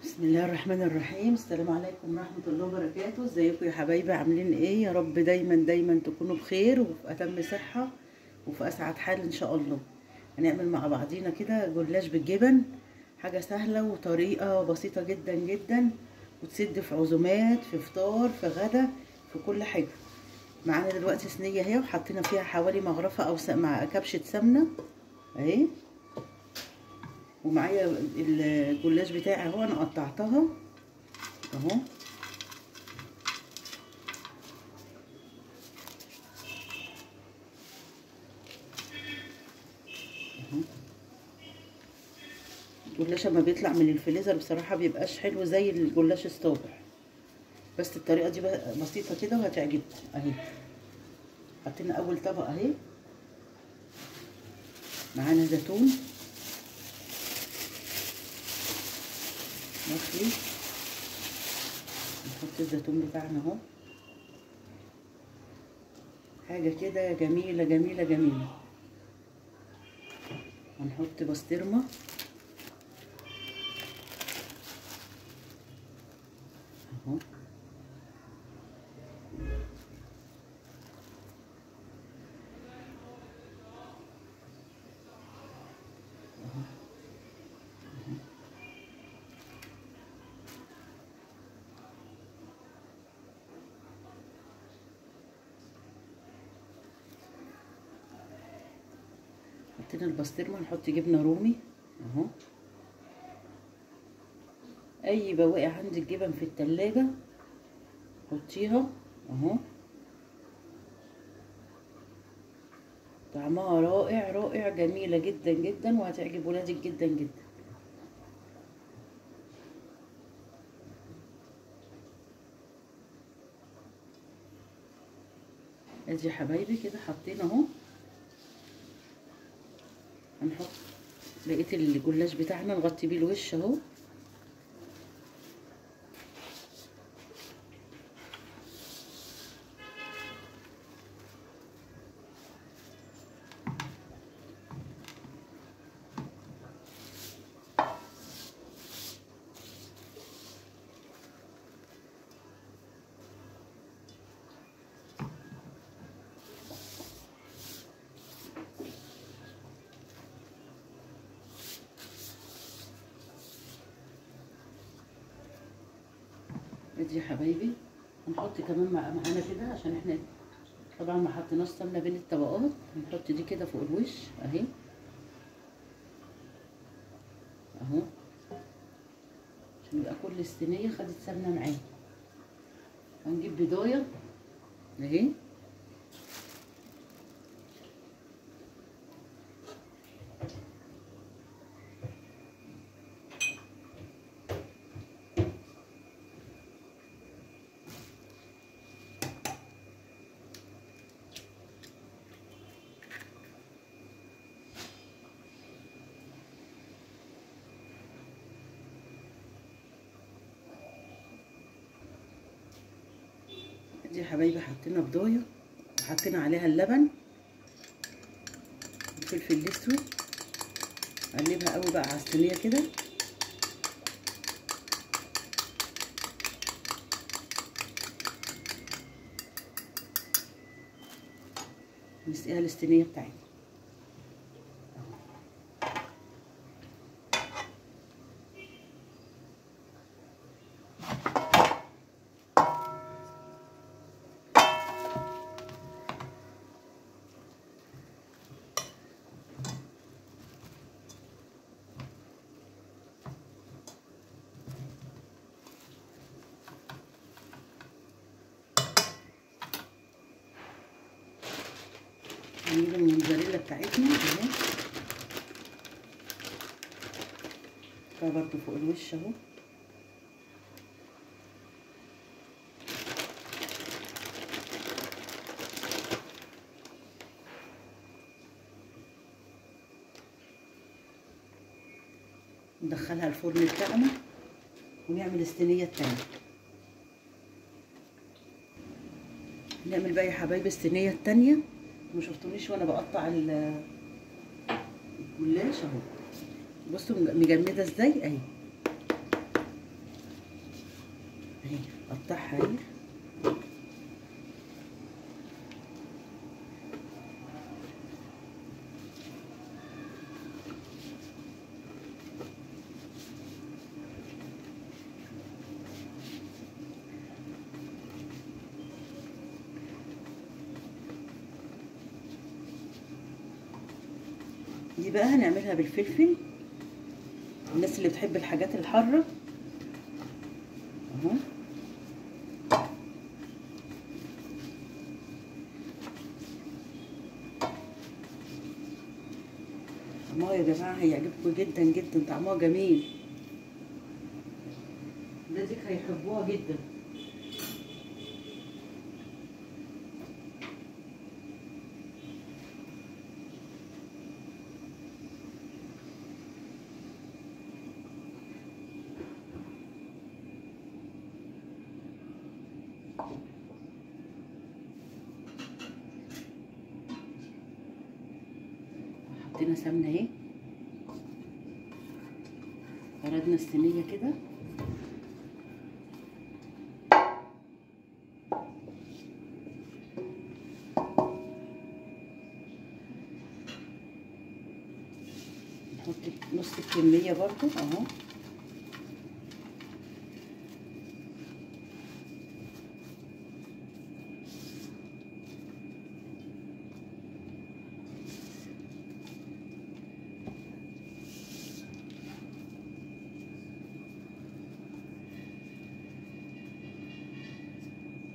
بسم الله الرحمن الرحيم. السلام عليكم ورحمة الله وبركاته. ازيكم يا حبايبي؟ عاملين ايه؟ يا رب دايما دايما تكونوا بخير وفي اتم صحة وفي اسعد حال ان شاء الله. هنعمل مع بعضينا كده جلاش بالجبن، حاجة سهلة وطريقة بسيطة جدا جدا، وتسد في عزومات، في فطار، في غدا، في كل حاجة. معانا دلوقتي صينية اهي، وحطينا فيها حوالي مغرفة او مع كبشة سمنة اهي، ومعايا الجلاش بتاعي اهو، انا قطعتها اهو. الجلاش لما بيطلع من الفريزر بصراحه بيبقاش حلو زي الجلاش الصابح، بس الطريقه دي بسيطه كده وهتعجبكم اهي. حطينا اول طبق اهي، معانا زيتون مخلي، نحط الزيتون بتاعنا اهو، حاجه كده جميله جميله جميله. هنحط بسطرمه اهو، حطينا البسطرمه. نحط جبنه رومي اهو، اي بواقي عندك جبن في التلاجة حطيها اهو، طعمها رائع رائع، جميله جدا جدا وهتعجب ولادك جدا جدا. ادي يا حبايبي كده حطينا اهو. هنحط بقيه الجلاش بتاعنا، نغطي بيه الوش اهو. ادي يا حبايبي، هنحط كمان معانا كده عشان احنا طبعا ما حطيناش سمنه بين الطبقات. هنحط دي كده فوق الوش اهي اهو، عشان يبقى كل الصينيه خدت سمنه معاها. هنجيب بيضايه اهي، دي يا حبايبي حطينا بضايه وحطينا عليها اللبن، الفلفل الاسود. قلبها قوي بقى على الصينيه كده، نسقيها الصينيه بتاعتنا. هنجيب الموزاريلا بتاعتنا اهي، ده برضو فوق الوش اهو. ندخلها الفرن بتاعنا ونعمل الصينيه التانيه. نعمل بقى يا حبايبي الصينيه التانيه. ما شفتونيش وانا بقطع الجلاش اهو، بصوا مجمده ازاي اهي. اقطعها اهي. دي بقى هنعملها بالفلفل، الناس اللي بتحب الحاجات الحاره اهو. طعمها يا جماعه هيعجبكم جدا جدا، طعمها جميل، ولادك هيحبوها جدا. حطينا سمنه اهي، فردنا الصينيه كده. نحط نص الكميه برضو اهو.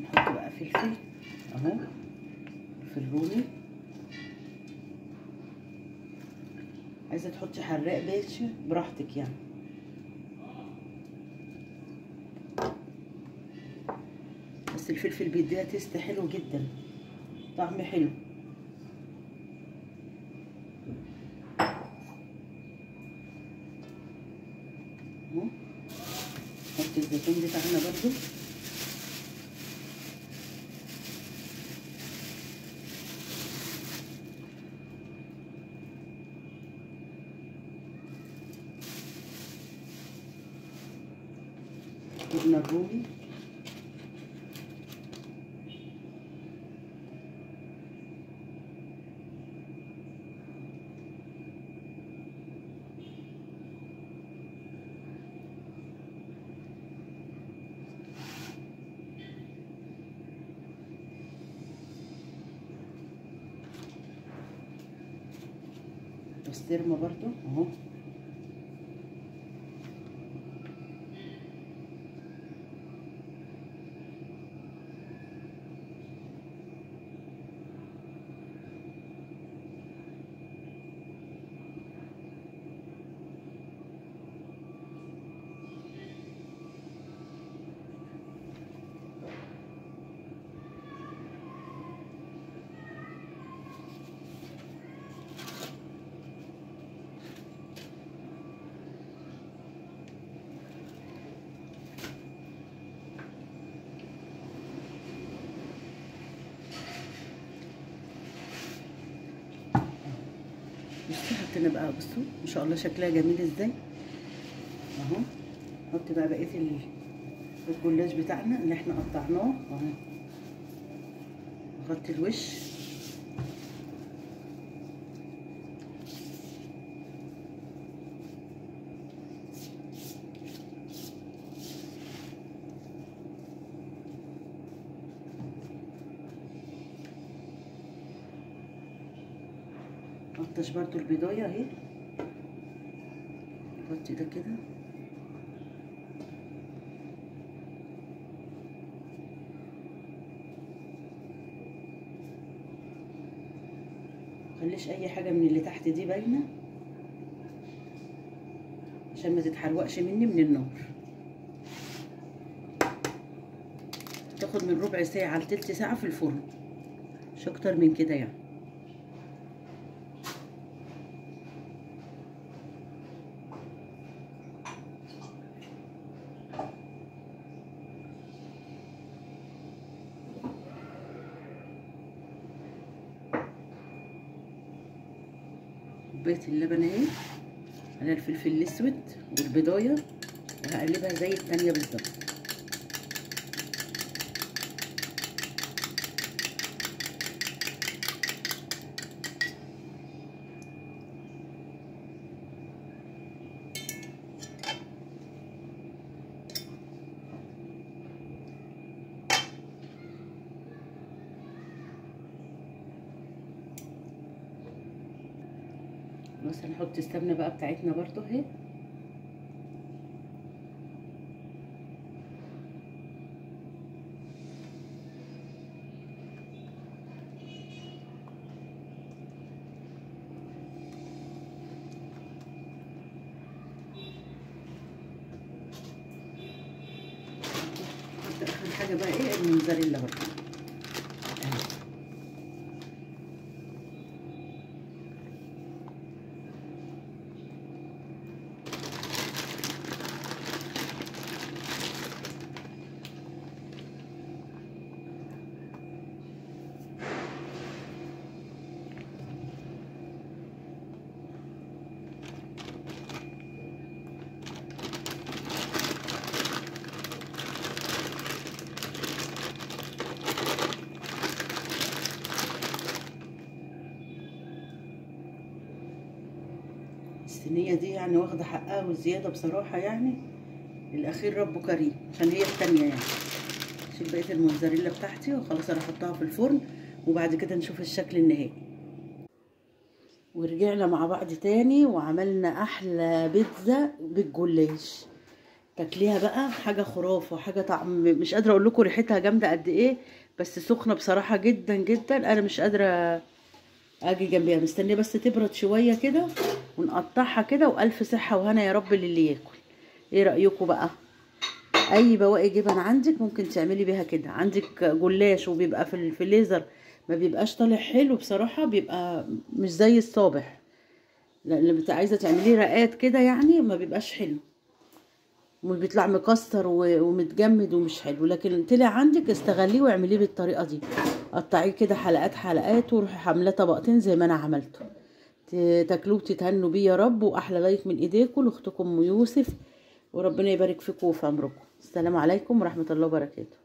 نحط بقى فلفل اهو، فلفل رومي. عايزه تحطي حراق باشا براحتك يعني. بس الفلفل بيديها تيست حلو جدا، طعم حلو. اهو نحط الزيتون بتاعنا برضو. جبنه الرومي. بسطرمه برضو اهو. بصوا حطينا بقى، بصوا ما شاء الله شكلها جميل ازاي اهو. نحط بقى بقيه الجلاش بتاعنا اللي احنا قطعناه اهو، نغطي الوش. نقطش برضو البيضايه اهي، نغطي ده كده. مخليش اي حاجه من اللي تحت دي باينه عشان ما تتحرقش مني من النار. تاخد من ربع ساعه لتلت ساعه في الفرن، مش اكتر من كده يعني. كوبايه اللبن اهي على الفلفل الاسود والبضايه، وهقلبها زي التانيه بالظبط. خلاص هنحط السمنه بقى بتاعتنا برضو اهي. اخر حاجه بقى ايه الموزاريلا برضو اهي. الصينيه دي يعني واخده حقها والزياده بصراحه يعني. الاخير ربه كريم عشان هي التانية يعني. اشيل بقيه الموزاريلا بتاعتي وخلاص انا احطها في الفرن وبعد كده نشوف الشكل النهائي. ورجعنا مع بعض تاني وعملنا احلى بيتزا بالجلاش. تاكليها بقى حاجه خرافه، حاجه طعم مش قادره اقول لكم ريحتها جامده قد ايه. بس سخنه بصراحه جدا جدا، انا مش قادره اجي جنبيها، مستنيه بس تبرد شويه كده ونقطعها كده. والف صحه وهنا يا رب للي ياكل. ايه رايكم بقى؟ اي بواقي جبن عندك ممكن تعملي بيها كده. عندك جلاش وبيبقى في الفريزر ما بيبقاش طالع حلو بصراحه، بيبقى مش زي الصابح. لما عايزه تعمليه رقات كده يعني ما بيبقاش حلو، بيطلع مكسر ومتجمد ومش حلو. لكن طلع عندك استغليه واعمليه بالطريقه دي. قطعيه كده حلقات حلقات وروحي حاملاه طبقتين زي ما انا عملته. تاكلوه وتتهنوا بيه يا رب. واحلى لايك من ايديكم لاختكم ام يوسف، وربنا يبارك فيكم وفي عمركم. السلام عليكم ورحمه الله وبركاته.